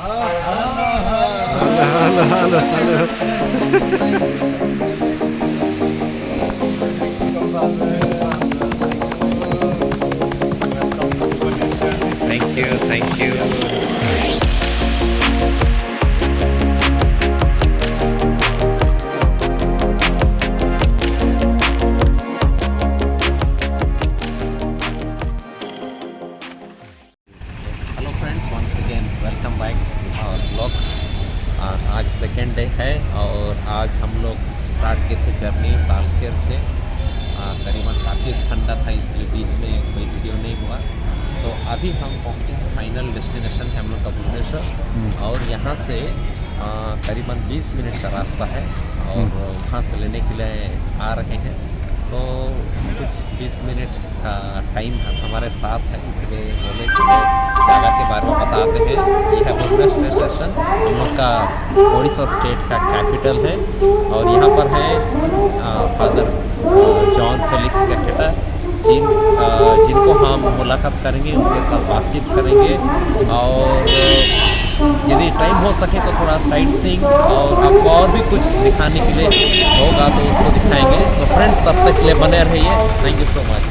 Halo, halo, halo. Thank you, thank you. Hello friends, once again welcome back to our blog. आज second day है और आज हम लोग स्टार्ट किए थे जर्नी तालचेर से। करीबन काफ़ी ठंडा था इसलिए बीच में कोई वीडियो नहीं हुआ। तो अभी हम पहुँचे हैं, फाइनल डेस्टिनेशन है हम लोग का भुवनेश्वर और यहाँ से करीबन 20 मिनट का रास्ता है और वहाँ से लेने के लिए आ रहे हैं। तो कुछ 20 मिनट का टाइम हमारे साथ है, इसलिए बोले चले जगह के बारे में बताते हैं। ये है भुवनेश्वर स्टेशन, हम लोग का उड़ीसा स्टेट का कैपिटल है और यहाँ पर है फादर जॉन फेलिक्स कैकेटा जिनको हम मुलाकात करेंगे, उनके साथ बातचीत करेंगे और यदि टाइम हो सके तो थोड़ा साइट सीइंग और आपको और भी कुछ दिखाने के लिए होगा तो उसको दिखाएंगे। तो फ्रेंड्स, तब तक के लिए बने रहिए। Thank you so much.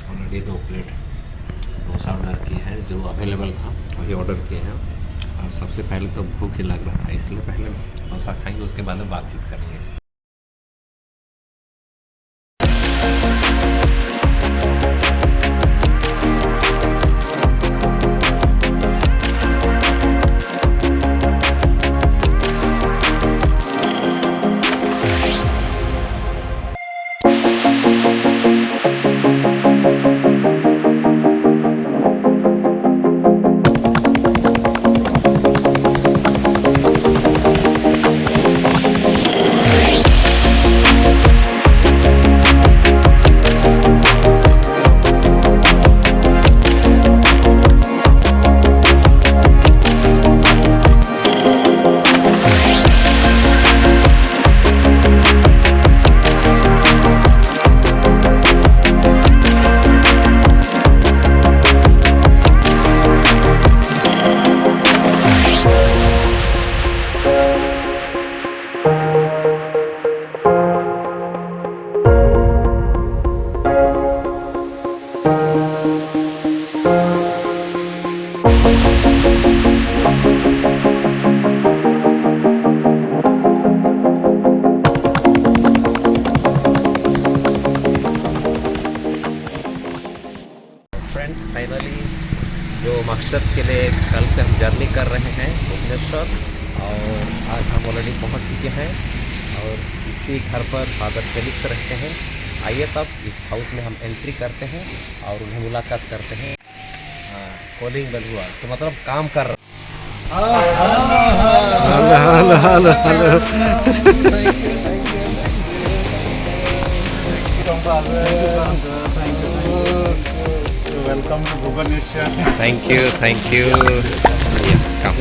Already 2 plate dosa order किए हैं, जो अवेलेबल था वही ऑर्डर किए हैं। और सबसे पहले तो भूख ही लग रहा था, इसलिए पहले डोसा खाएंगे, उसके बाद में बातचीत करेंगे। फ्रेंड्स, फाइनली जो मकसद के लिए कल से हम जर्नी कर रहे हैं भुवनेश्वर, और आज हम ऑलरेडी पहुंच चुके हैं और इसी घर पर फादर फेलिक्स रहते हैं। आइए तब इस हाउस में हम एंट्री करते हैं और उन्हें मुलाकात करते हैं। कॉलिंग बेल हुआ तो मतलब काम कर रहा। Hello, hello, Welcome to Bhubaneswar. Thank you, thank you. Come